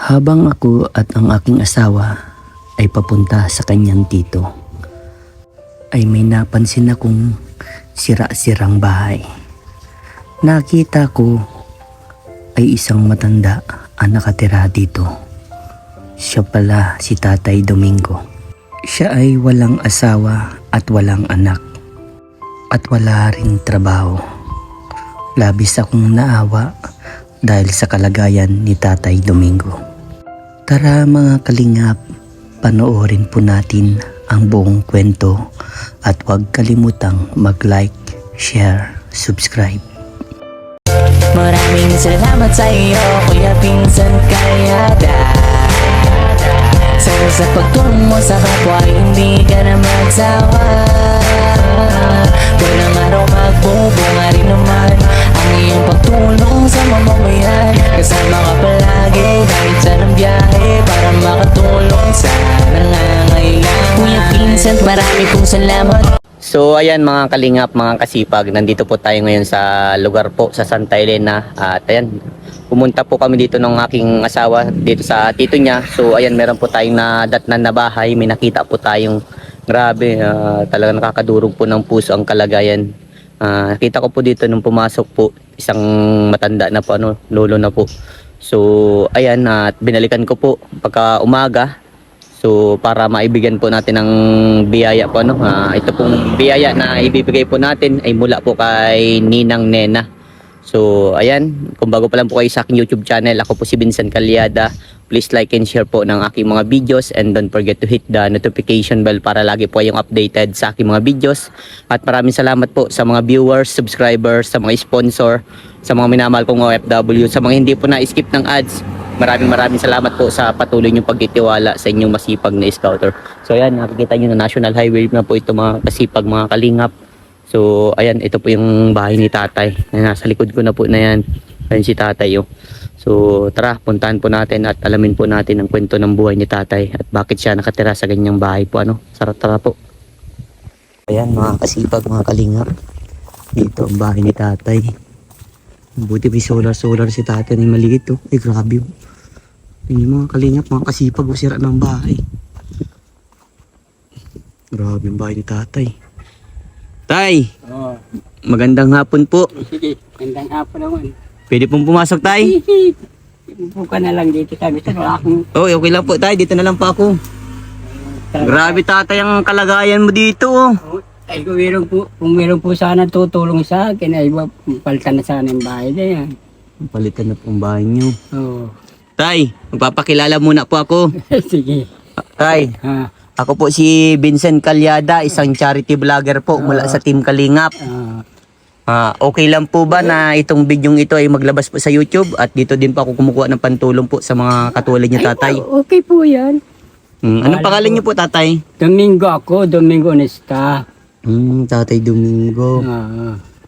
Habang ako at ang aking asawa ay papunta sa kanyang tito, ay may napansin akong sira-sirang bahay. Nakita ko ay isang matanda ang nakatira dito. Siya pala si Tatay Domingo. Siya ay walang asawa at walang anak at wala ring trabaho. Labis akong naawa dahil sa kalagayan ni Tatay Domingo. Tara mga kalingap, panoorin po natin ang buong kwento at huwag kalimutang mag-like, share, subscribe. Maraming salamat sa iyo, Kuya Pinsan Kalyada. Sa pagtulong mo sa kapwa, hindi ka na magsawa. Walang araw magbubunga rin naman ang iyong pagtulong sa mamamayan. Kasama ka palagi kahit saan ang biyahe para makatulong sa nangangailangan. Kuya Pinsan, marami pong salamat. So ayan mga kalingap, mga kasipag, nandito po tayo ngayon sa lugar po sa Santa Elena. At ayan, pumunta po kami dito ng aking asawa dito sa tito niya. So ayan, meron po tayong nadatnan na bahay. May nakita po tayong grabe, talagang nakakadurog po ng puso ang kalagayan. Nakita ko po dito nung pumasok po, isang matanda na po, lolo na po. So ayan, at binalikan ko po pagka umaga. So para maibigyan po natin ng biyaya po, ito pong biyaya na ibibigay po natin ay mula po kay Ninang Nena. So ayan, kung bago pa lang po kayo sa aking YouTube channel, ako po si Vincent Calyada. Please like and share po ng aking mga videos and don't forget to hit the notification bell para lagi po kayong updated sa aking mga videos. At maraming salamat po sa mga viewers, subscribers, sa mga sponsor, sa mga minamahal kong OFW, sa mga hindi po na-skip ng ads. Maraming salamat po sa patuloy niyong pagtitiwala sa inyong masipag na scouter. So ayan, nakikita niyo na National Highway na po ito mga kasipag, mga kalingap. So ayan, ito po yung bahay ni tatay. Nasa likod ko na po na yan. Ayan si tatay. So tara, puntahan po natin at alamin po natin ang kwento ng buhay ni tatay at bakit siya nakatira sa ganyang bahay po. Tara po. Ayan mga kasipag, mga kalingap. Dito ang bahay ni tatay. Buti may solar si tatay na maliit. Ay grabe. Yung mga kalingap, mga kasipag, sira ng bahay. Grabe yung bahay ni tatay. Tay! Oh, Magandang hapon po. sige, gandang hapon naman. Pwede pong pumasok, tay? Upo ka na lang dito sabi sa wala akong Oh, okay lang po, tay. Dito na lang po ako. Grabe, tatay, ang kalagayan mo dito. Ay, kung meron po sana tutulong sa akin, ay palitan na sana yung bahay na yan. Palitan na pong bahay niyo. Oo. Tay, magpapakilala muna po ako. Sige. Tay, Ha. ako po si Vincent Calyada, isang charity vlogger po mula sa Team Kalingap. Okay lang po ba na itong bidyong ito ay maglabas po sa YouTube at dito din po ako kumukuha ng pantulong po sa mga katulad niyo, tatay? Okay po yan. Anong pangalan niyo po, tatay? Domingo ako, Domingo Onesta. Tatay Domingo.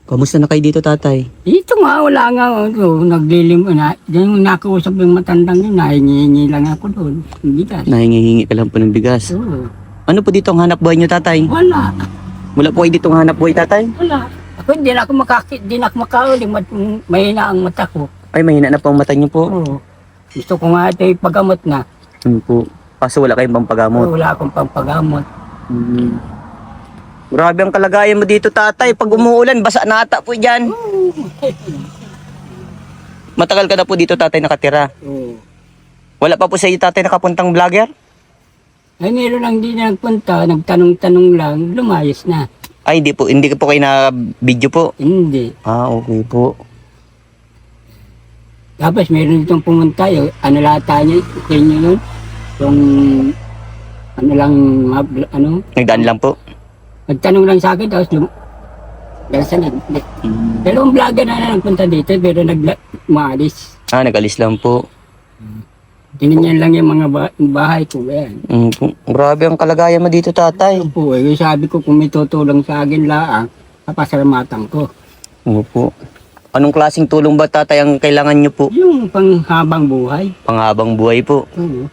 Kamusta na kayo dito, tatay? Dito nga, wala nga. Naglilim na. Yung nakausap yung matandang yun, nahingi lang ako doon. Hindi ka. Nahingi-hingi ka lang po ng bigas. Oo. Ano po dito ang hanap buhay niyo, tatay? Wala. Wala po kayo dito ang hanap buhay, tatay? Wala. Ako hindi na ako makauling. Mahina ang mata ko. Ay, mahina na po ang mata niyo po. Oo. Gusto ko nga ito ipagamot na. Po. Kaso wala kayong pampagamot. Wala akong pampagamot. Grabe ang kalagayan mo dito, tatay. Pag umuulan, basa na ata po dyan. Matagal ka na po dito, tatay, nakatira. Oo. Wala pa po sa iyo, tatay, nakapuntang vlogger? Ay, meron lang din nagpunta, nagtanong-tanong lang, lumayas na. Ay, hindi po kayo na video po. Hindi. Okay po. Tapos meron ditong pumunta, yung ano lata niya, inyo yun. Yung ano lang, Nagdaan lang po. nagtanong lang sa akin, tapos galasan na. Dalawang vlogger na nagpunta dito, pero maalis. Nag-alis lang po. Tinignan lang yung mga bahay ko. Yan. Grabe ang kalagayan mo dito, tatay. Po, yung sabi ko kung may tutulong sa akin laang, papasalamatan ko. Po. Anong klaseng tulong ba, tatay, ang kailangan nyo po? Yung panghabang buhay. Panghabang buhay po. Oo.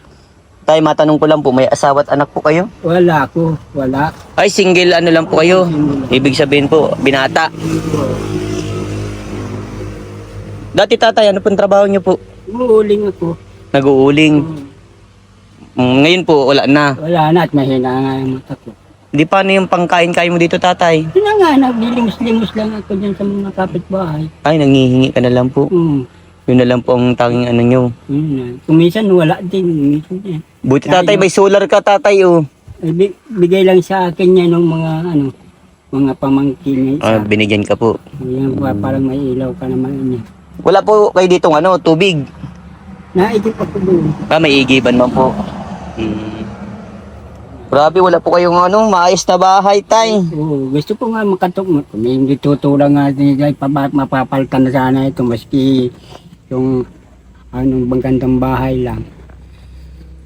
Tay, matanong ko lang po, may asawa at anak po kayo? Wala ko, wala. Ay, single ano lang po kayo? Ibig sabihin po, binata. Dati, tatay, ano pong trabaho nyo po? Uuling ako. Nag-uuling. Ngayon po, wala na. Wala na at mahina nga yung mata ko. Di paano yung pangkain-kain mo dito, tatay? Yun na nga, naglilimos-limos lang ako dyan sa mga kapitbahay. Ay, nangihingi ka na lang po. Yun na lang po ang tanging ano nyo. Yun na. Kumisan wala din. Kumisan yan. Buti tatay, may solar ka tatay oh. Bigay lang sa akin niya ng mga pamangkin niya. Binigyan ka po. Yan, parang may ilaw ka naman niya. Wala po kayo ditong tubig. Naigip ako doon. May igiban man po. Grabe, wala po kayong maayos na bahay, tay. Oo, gusto ko nga makatok. Kung hindi tutulong nga din, mapapalitan na sana ito. Maski yung magandang bahay lang.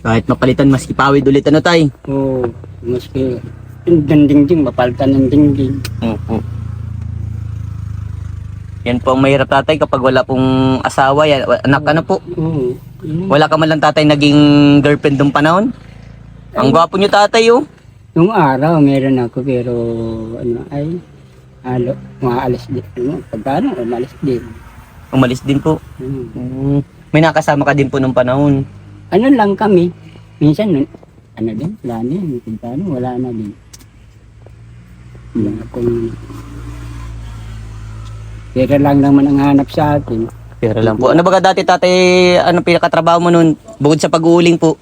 Kahit mapalitan, mas ipawid ulit tay. Oo, maski yung dingding, mapalitan ng dingding. Opo. Yan po ang mahirap tatay kapag wala pong asawa. Yan. Anak po. Oo. Wala ka man lang tatay naging girlfriend nung panahon? Ang gwapo niyo tatay oh. Nung araw meron ako pero maalis din. Pagkano, umalis din. Umalis din po. May nakasama ka din po nung panahon. Ano lang kami. Minsan, wala na din. Pagkano, wala na din. Wala akong... Pero lang naman ang hanap sa akin. Pero lang po. Ano ba ka dati tatay, pinakatrabaho mo nun? Bukod sa pag-uuling po.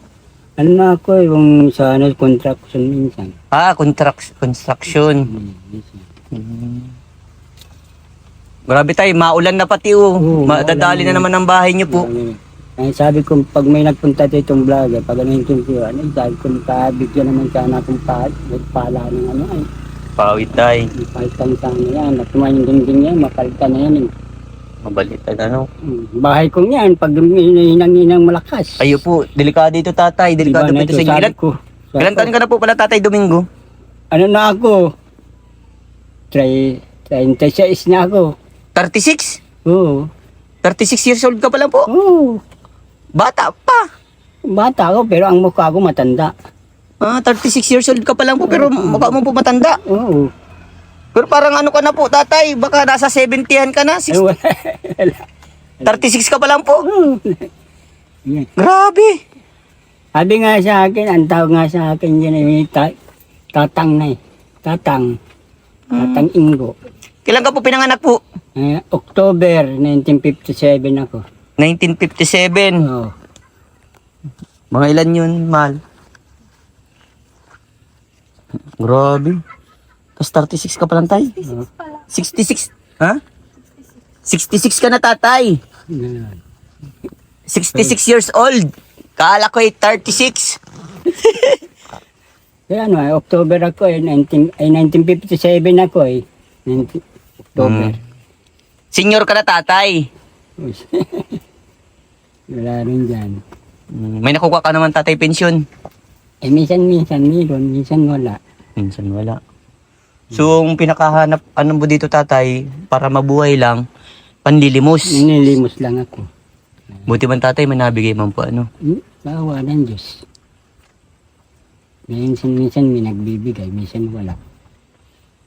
Ano na ako, yung sa construction minsan. Construction. Grabe tayo, maulan na pati oh. Madadali na naman ang bahay niyo po. Ay, sabi ko, pag may nagpunta dito itong vlogger, pag ano yung sabi ko, bigyan naman sana akong pala ng Pawit tayo. Mapalitan sana yan. At tumayin yung dingding yan, mapalitan na yan. Mabalitan Bahay kong yan, pag hinang malakas. Ayo po, delikado ito tatay. Delikado po ito sa inyo. Ilan taon ka na po pala tatay Domingo? Ano na ako? 36 na ako. 36? Oo. 36 years old ka pa lang po? Oo. Bata pa. Bata ako, pero ang mukha ko matanda. 36 years old ka pa lang po pero mukha mo po matanda. Oo. Pero parang ka na po tatay, baka nasa 70-an ka na. 36 ka pa lang po. Yan. Grabe. Sabi nga sa akin, ang tawag nga sa akin yan ay tatang na eh. Tatang Ingo. Kailan ka po pinanganak po? October 1957 ako. 1957. Oo. Mga ilan yun, Mal? Grabe. Tapos 36 ka pa lang, tay? 66. Ha? 66 ka na, tatay. 66 years old. Kala ko 36. Kaya October ako 1957 ako October. Senior ka na, tatay. Wala rin dyan. May nakuha ka naman, tatay, pensyon. Minsan meron, minsan wala. Minsan wala. So, ang pinakahanap, mo dito, tatay, para mabuhay lang, panlilimos. Ninilimos lang ako. Buti man, tatay, may nabigay man po, Bawa ng Diyos. Minsan may nagbibigay, minsan wala.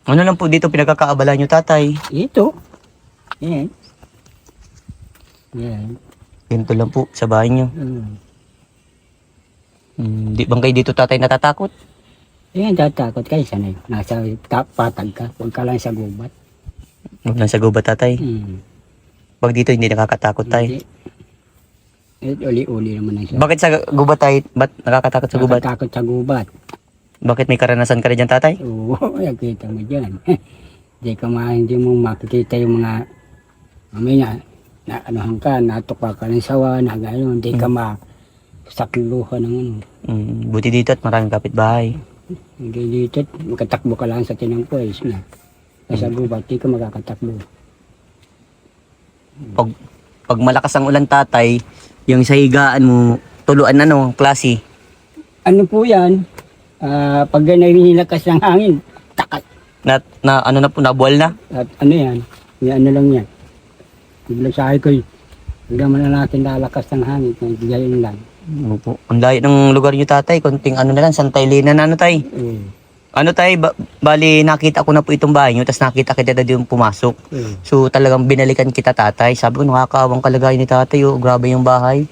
Ano lang po dito pinagkakaabala nyo, tatay? Ito. Yan. Yan. Ganito lang po, sa bahay nyo. Di bang kayo dito, tatay, natatakot? Yan, tatakot kayo. Sanay. Nasa patag ka. Huwag ka lang sa gubat. Huwag lang sa gubat, tatay. Pag dito, hindi nakakatakot, tay. Uli-uli naman ang siya. Bakit sa gubat, tay? Ba't nakakatakot sa gubat? Nakatakot sa gubat. Bakit may karanasan ka rin dyan, tatay? Oo, nakita mo dyan. Hindi mo makikita yung mga mamaya na anuhan ka, natuka ka ng sawa, na gano'n, hindi ka masakluhan ng ano. Buti dito at maraming kapitbahay. Hindi dito, makatakbo ka lang sa tinangpoys na. Sa gubat, hindi ka makakatakbo. Pag malakas ang ulan, tatay, yung sa higaan mo, tuluan klase. Ano po yan? Pag nanilakas ng hangin, takat. Na po, nabuwal na? At ano yan? May ano lang yan. Biglang sabi ko, biglang man na natin lalakas ng hangin, gayon lang. Opo. Ang layo ng lugar nyo, tatay. Konting na lang, Santa Elena na tay. Tay, bali nakita ko na po itong bahay nyo, tapos nakita kita doon pumasok. So talagang binalikan kita, tatay. Sabi ko, nakakaawang kalagayan ni tatay, grabe yung bahay.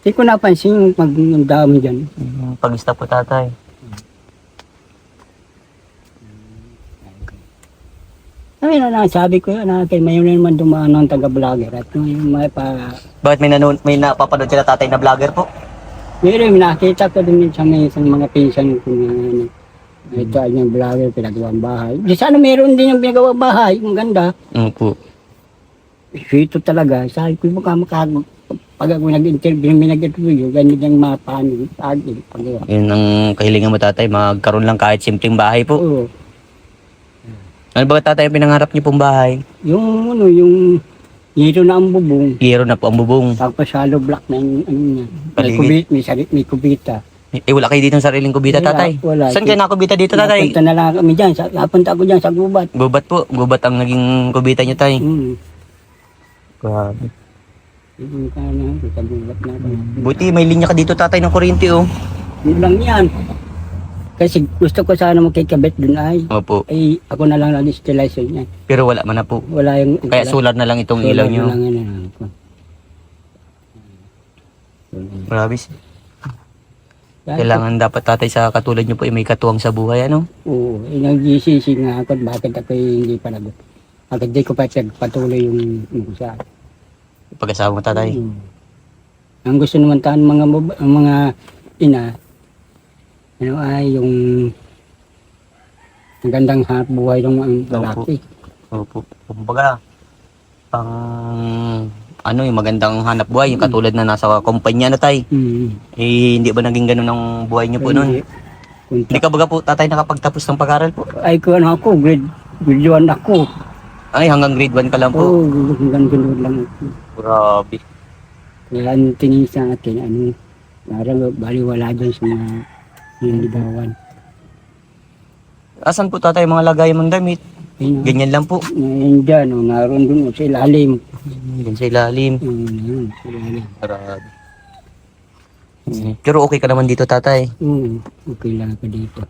Hindi ko napansin yung yung dami dyan. Pag-stop po tatay. Ay, sabi ko yun, may naman dumaan ng taga-vlogger at yung may pa... Bakit may napapanood sila tatay na vlogger po? Meron, nakita ko din sa mga pinsan ko na ito ay yung vlogger, pinagawang bahay. Di sana meron din yung pinagawang bahay, ang ganda. Po. Ito talaga, sabi ko makakag... Pag ako nag-interview, may nag-interview, ganyan yung mapano, pagawa. Yun ang kahilingan mo tatay, magkaroon lang kahit simpleng bahay po. Oo. Ano ba tatay ang pinangarap niyo pong bahay? Yung yung hito na ang bubong, Hero na po ang bubong. tapos hollow block na yung ano niya. May Paligid. may kubita. Wala kayo dito ng sariling kubita tatay? Wala. Saan kayo nakubita dito tatay? Napunta na lang kami dyan, napunta ako dyan sa gubat. Gubat po. Gubat ang naging kubita niyo tay. Grabe. Yung kanan, sa gubat na ako. Buti may linya ka dito tatay ng kuryente oh. Yun lang yan. Kasi gusto ko sana makikabit dun Opo. ay ako na lang nag-installation niya. Pero wala man na po. Wala yung... Kaya solar na lang itong ilaw niyo. Solar na lang yan, ako. Grabe. Kailangan dapat tatay sa katulad niyo po ay may katuwang sa buhay ano? Oo, nag-GCC nga ako bakit ako hindi pa nag... Bakit di ko pa patuloy yung sa... Pag-asawa mo tatay. Ang gusto naman tahan ang mga ina, ano ay yung magandang hanap buhay ng mga lalaki. Opo. Kumbaga, pang ano yung magandang hanap buhay, yung katulad na nasa kumpanya na tay. Eh, hindi ba naging ganun ang buhay niyo po noon? Hindi ka baga po tatay nakapagtapos ng pag-aral po? Ay ko ano ako, grade 1 ako. Ay, hanggang grade 1 ka lang po. Oo, hanggang grade lang ako. Grabe. Kaya ang tingin sa akin, ano, parang baliwala dun sa mga niligawan. Asan po tatay mga lagay mong damit? Ayun, Ganyan lang po. ngayon dyan, naroon dun sa ilalim. Ganyan sa ilalim. Ayun, sa ilalim. Grabe. Pero okay ka naman dito tatay. Oo, okay lang ako dito.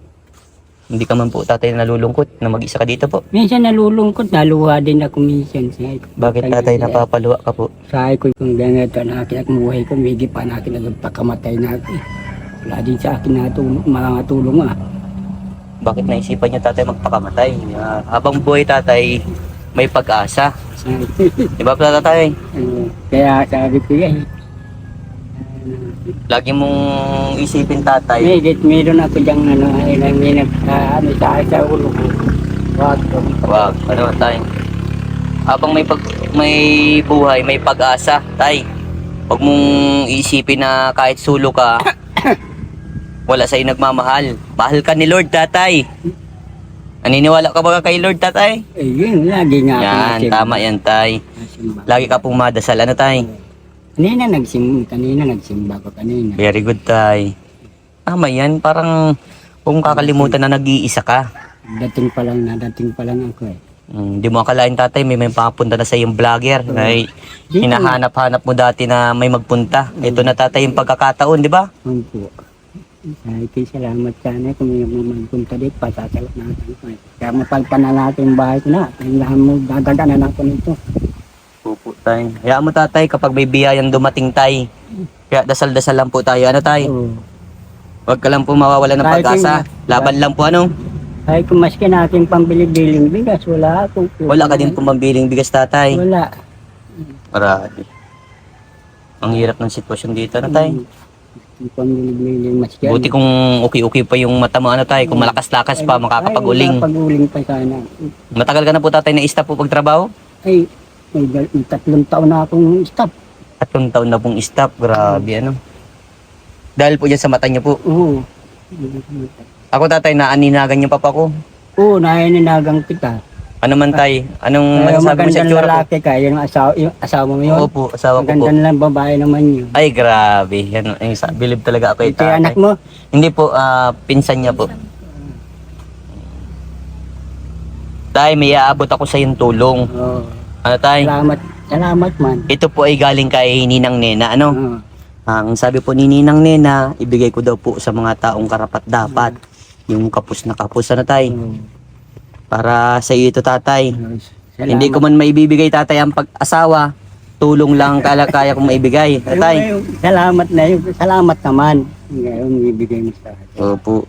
Hindi ka man po tatay nalulungkot na mag-isa ka dito po. Minsan nalulungkot, naluha din ako minsan. Bakit tatay napapaluwa ka po? Sabi ko kung ganito na akin at buhay ko, may pa na akin nagpakamatay na ako. Wala din sa akin na mga tulong Bakit naisipan niyo tatay magpakamatay? Habang buhay tatay, may pag-asa. Di ba po tatay? Kaya sabi ko yan. Lagi mong isipin tatay. Meron ako diyang may ano sa ulo ko. Wag, ano tay? Habang may buhay, may pag-asa, tay. Huwag mong isipin na kahit sulo ka, wala sa'yo nagmamahal. Mahal ka ni Lord, tatay. Naniniwala ka ba kay Lord, tatay? Yun, lagi nga ako Yan, nagsimba. tama yan, tay. Lagi ka pong madasal, ano, tay? Kanina nagsimba ko kanina. Very good, tay. Tama yan, parang kung kakalimutan na nag-iisa ka. Dating pa lang ako eh. Di mo akalain, tatay, may papunta na sa iyong vlogger. Ay, Di ko hinahanap-hanap mo dati na may magpunta. Ito na, tatay, yung pagkakataon, di ba? po. Ay, salamat sana kung may magpunta dito, pasasalat natin ko eh. Kaya mapagpanalaki yung bahay ko na. Kailangan mo, dadaganan ako nito. Opo, tay. Hayaan mo, tatay, kapag may biyayang dumating, tay. Kaya dasal-dasal lang po tayo, ano, tay? Oo. Huwag ka lang po mawawala ng Kahit pag-asa. Laban lang po, ano? Ay, kung maski natin pambili-biling bigas, wala ako. Wala ka din pumambiling bigas, tatay. Wala. Marami. Ang hirap ng sitwasyon dito, ano, tay? Yung pambili-biling maski. Buti kung okay-okay pa yung mata mo, ano, tay? Kung malakas-lakas pa, makakapag-uling. Makakapag-uling pa sana. Matagal ka na po, tatay, na stop po pagtrabaho? Ay, may 3 taon na akong stop. 3 taon na pong stop. Grabe, ano? Dahil po dyan sa mata niyo po. Oo. Ako, tatay, naaninagan niyo pa pa ko. Oo, naininagang kita. Ano man, tay? Anong Kaya masasabi mo sa magandang itsura po? lalaki ka, yung asawa mo yun. Opo, asawa ko po. Magandang lang babae naman yun. Ay, grabe. Yan, believe talaga ako Ito yung anak mo? Hindi po, pinsan niya po. Tay, may aabot ako sa iyong tulong. Oo. Ano, tay? Salamat man. Ito po ay galing kay Ninang Nena. Ano? Oo. Ang sabi po ni Ninang Nena, ibigay ko daw po sa mga taong karapat-dapat. Yung kapus na kapus. Ano, tay? Para sa iyo ito, tatay. Salamat. Hindi ko man maibibigay, tatay, ang pag-asawa. tulong lang kaya kong maibigay. Tatay. Salamat na yun. Salamat naman. Ngayon, ibigay mo sa akin. Opo.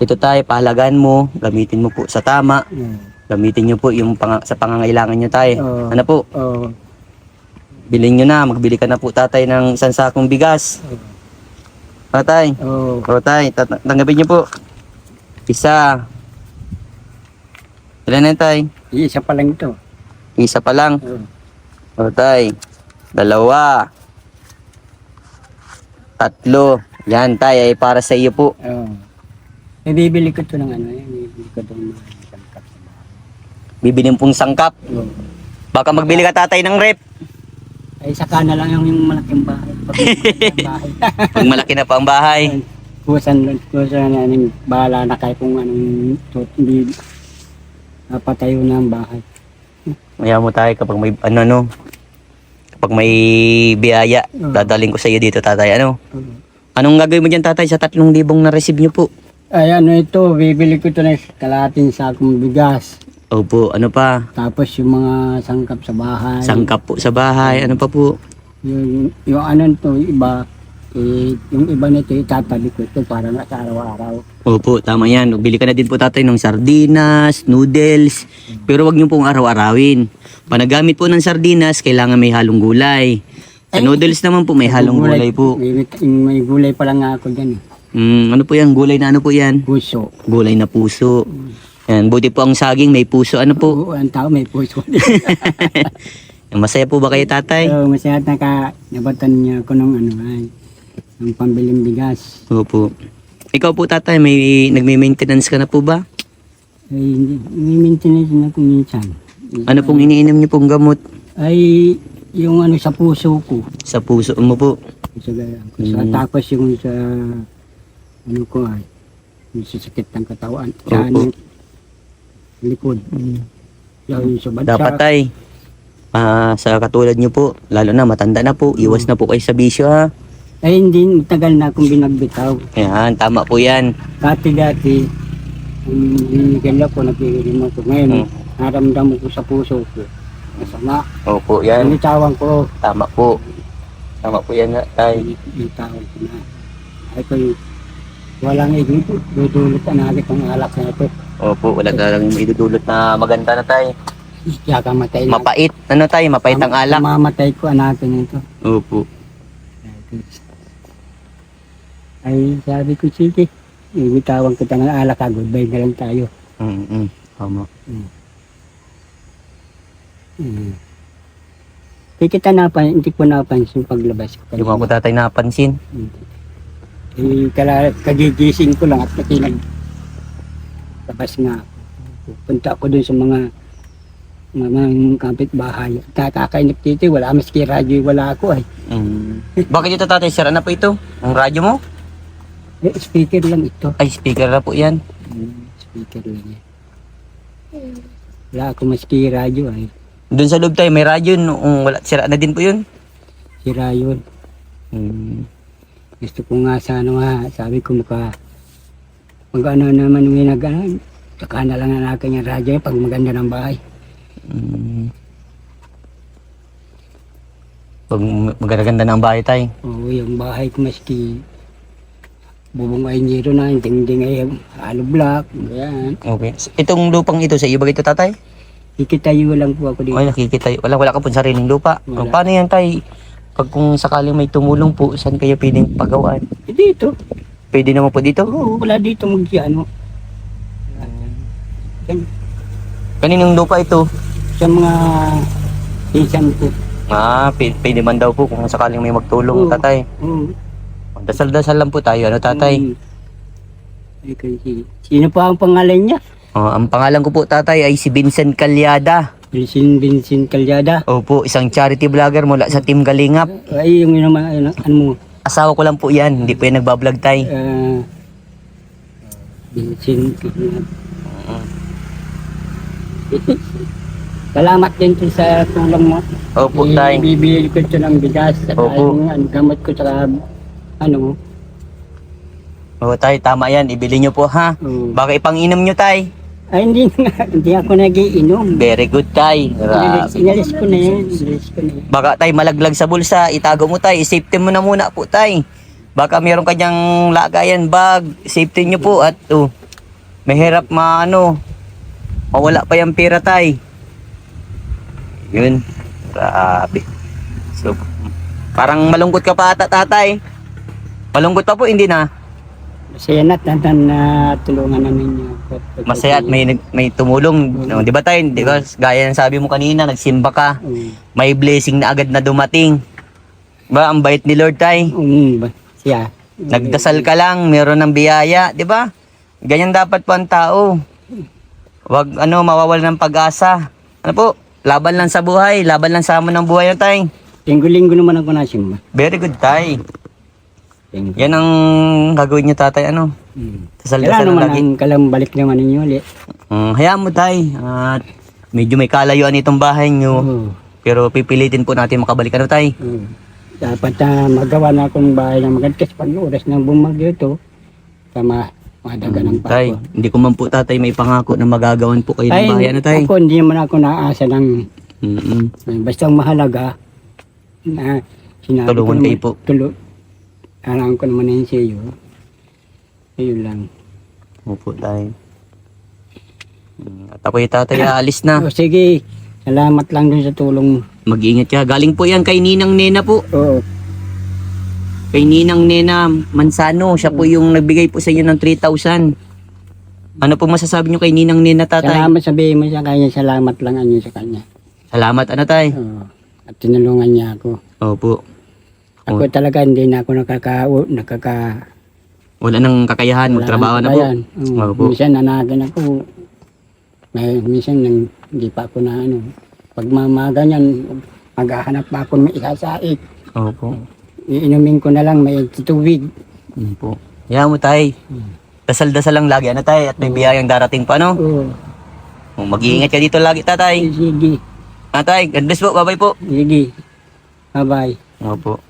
Ito tay, pahalagaan mo, gamitin mo po sa tama. Gamitin nyo po yung sa pangangailangan nyo tay. Oo. Ano po? Oo. Bilhin nyo na, magbili ka na po tatay ng isang sakong bigas. Tatay. Oo. O tay, tanggapin nyo po. Isa. Ilan na tay? Isa pa lang ito. Isa pa lang. Oo. O tay. 2. 3. Yan tay, ay para sa iyo po. Oo. Bibili ko ito ng ano, bibili ko ito ng sangkap. Bibilin pong sangkap. Oo. Baka magbili ka tatay ng rep. Ay, saka na lang yung malaking bahay. Pag malaking bahay. Pag malaki na pa ang bahay. Kusan na namin, bahala na kayo kung anong hindi napatayo na ang bahay. Maya mo tayo kapag may kapag may biyaya, dadaling ko sa iyo dito tatay. Anong gagawin mo dyan tatay sa 3,000 na receive nyo po? Ay, ano ito, bibili ko ito ng kalahating sakong bigas. Opo, ano pa? Tapos yung mga sangkap sa bahay. Sangkap po sa bahay, ano pa po? Yung ano ito, iba, yung iba nito, itatabi ko ito para na sa araw-araw. Opo, tama yan. Bili ka na din po tatay ng sardinas, noodles. Pero wag nyo pong araw-arawin. Panagamit po ng sardinas, kailangan may halong gulay. Sa noodles naman po, may halong gulay po. May gulay pa lang nga ako dyan eh. Ano po yan? Gulay na ano po yan? Puso. Gulay na puso. Yan, buti po ang saging, may puso. Ano po? Oo, ang tao may puso. Masaya po ba kayo tatay? So, masaya nabatan niya ako ng ano ay, ng pambiling bigas. Opo. Ikaw po tatay, nagme-maintenance ka na po ba? Ay, hindi, may maintenance na kung minsan. Ano pong iniinom niyo pong gamot? Ay, yung ano sa puso ko. Sa puso mo po? Tapos yung sa, ano ko ay, yung sa sakit ng katawan. Sa Opo. ano, likod. Yung sa badsak. Dapat tay, sa katulad niyo po, lalo na matanda na po, iwas na po kayo sa bisyo ha. Ay, hindi, tagal na akong binagbitaw. Yan, tama po yan. Dati, hinigil ako, nagigilim ako. Ngayon, naramdam ko sa puso ko. Masama. Opo, yan. Binitawan ko. Tama po. Tama po yan tay. Binitawan ko na. Ay ko walang idudulot ang agit ang alak na ito. Opo, wala talagang idudulot na maganda na tay. Kaya kamatay na. Mapait. Ano tay? Mapait ang alak. Mamatay ko natin ito. Opo. Ay, sabi ko, sige. Ibitawan kita ng alak ha. Goodbye na lang tayo. Tama. Hindi ko napansin paglabas ko. Yung ako tatay napansin. Kagigising ko lang at nakinig. Labas nga ako. Punta ako dun sa mga kapitbahay. Kakakainip dito, wala maski radyo, wala ako ay. Bakit ito tatay? Sira na po ito? Ang radyo mo? Speaker lang ito. Ay, speaker na po yan. Speaker lang yan. Wala ako maski radyo ay. Doon sa loob tayo, may radyo. Wala, sira na din po yun. Sira yun. Gusto ko nga sana sabi ko pag ano naman may nag-ano, saka na lang na akin yung radyo pag maganda ng bahay. Pag magaganda ng bahay tayo. Oo, yung bahay ko maski bubong ay niro na, hindi ay hollow block, yan. Okay. Itong lupang ito, sa iyo ba ito tatay? Ikitayo lang po ako dito. Ay, nakikita. Wala ka po sariling lupa. Wala. Paano yan tay? Pag kung sakaling may tumulong po, saan kayo pwedeng pagawaan? Dito. Pwede naman po dito? Oo, wala dito ano. Kaninong lupa ito? Sa mga pinsan ko. Pwede man daw po kung sakaling may magtulong Oo. tatay. Oo. Dasal-dasal lang po tayo. Ano tatay? Ay, kasi, sino pa ang pangalan niya? Ang pangalan ko po tatay ay si Vincent Calyada. Vincent Calyada. Opo, isang charity vlogger mula sa Team Galingap. Ay, yung naman, ano mo? Asawa ko lang po yan. Hindi po yan nagbablog tay. Vincent Calyada. Salamat din po sa tulong mo. Opo tay. Bibili ko ito ng bigas. Opo. Ang gamot ko sa ano. Oo tay, tama yan. Ibili nyo po ha. Oo. Baka ipanginom nyo tay. Ay, hindi na, hindi ako nagiinom. Very good, tay. Inalis ko na yun. Inalis ko na yun. Baka tay malaglag sa bulsa, itago mo tay, safety mo na muna po tay. Baka meron kanyang lagayan bag, safety nyo po at mahirap mawala pa yung pera tay. Yun, grabe. So, parang malungkot ka pa ata tatay. Malungkot pa po, hindi na. Masaya na tulungan namin niyo. Masaya at may tumulong. No, di ba tay? Di ba, gaya ng sabi mo kanina, nagsimba ka. May blessing na agad na dumating. Ba, ang bait ni Lord tay. Siya. Nagdasal ka lang, meron ng biyaya, di ba? Ganyan dapat po ang tao. Wag mawawala ng pag-asa. Ano po? Laban lang sa buhay, laban lang sa hamon ng buhay na tay. Linggo-linggo naman ako nasimba. Very good tay. Yan ang gagawin niyo tatay Dasal-dasal Kailan naman lagi. ang kalambalik naman ninyo ulit. Hayaan mo tay. At medyo may kalayuan itong bahay niyo. Pero pipilitin po natin makabalik tay. Dapat magawa na akong bahay ng maganda kasi pag oras ng bumagyo ito, madaga ng Tay, pako. hindi ko man po tatay may pangako na magagawan po kayo ng bahay tay. Ako hindi naman ako naasa ng basta ang mahalaga na sinabi Tulungan ko kayo po. Alam ko naman yun sa iyo. Ayun lang. Opo tay. At ako tatay aalis na. O, sige, salamat lang dun sa tulong. Mag-iingat ka. Galing po yan kay Ninang Nena po. Oo. Kay Ninang Nena Mansano. Siya po yung nagbigay po sa inyo ng 3,000. Ano po masasabi nyo kay Ninang Nena tatay? Salamat sabihin mo sa kanya. Salamat lang anyo sa kanya. Salamat tay. Oo. At tinulungan niya ako. Opo. Ako talaga hindi na ako Wala nang kakayahan. Magtrabaho na po. Opo. Minsan nanagan ako. Minsan hindi pa ako na pag ganyan, maghahanap pa ako may isasaik. Opo. Iinumin ko na lang may tubig. Opo. Hayaan mo tay. Dasal-dasal lang lagi tay at may biyayang darating pa Oo. Mag-iingat ka dito lagi tatay. Sige. Tay, God bless po. Bye-bye po. Sige. Bye-bye. Opo.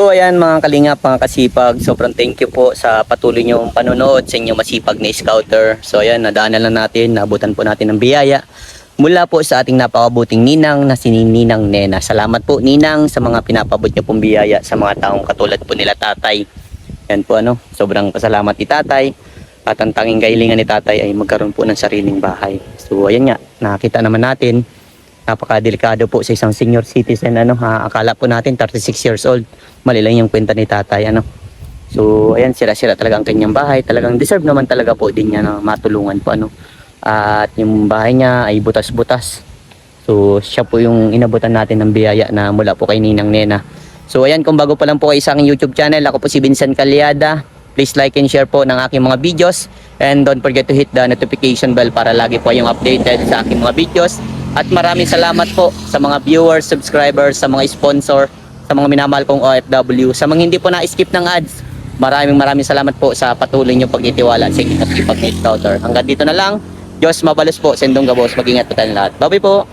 So ayan mga kalingap, mga kasipag, sobrang thank you po sa patuloy niyong panonood sa inyong masipag na scouter. So ayan, nadaanan lang natin, nabutan po natin ng biyaya mula po sa ating napakabuting ninang na si Ninang Nena. Salamat po Ninang sa mga pinapabot niyo pong biyaya sa mga taong katulad po nila tatay. Yan po sobrang pasalamat ni tatay at ang tanging kahilingan ni tatay ay magkaroon po ng sariling bahay. So ayan nga, nakita naman natin, napakadelikado po sa isang senior citizen akala po natin 36 years old, mali lang yung kwenta ni tatay so ayan, sira-sira talaga ang kanyang bahay, talagang deserve naman talaga po din niya na matulungan po at yung bahay niya ay butas-butas, so siya po yung inabutan natin ng biyaya na mula po kay Ninang Nena. So ayan, kung bago pa lang po kayo sa aking YouTube channel, ako po si Vincent Calyada. Please like and share po ng aking mga videos and don't forget to hit the notification bell para lagi po yung updated sa aking mga videos. At maraming salamat po sa mga viewers, subscribers, sa mga sponsor, sa mga minamahal kong OFW, sa mga hindi po na-skip ng ads. Maraming salamat po sa patuloy nyo pag-itiwala sa inyong pag-scouter. Hanggang dito na lang. Diyos mabalos po, sendong gabos, mag-ingat po tayong lahat. Bye-bye po!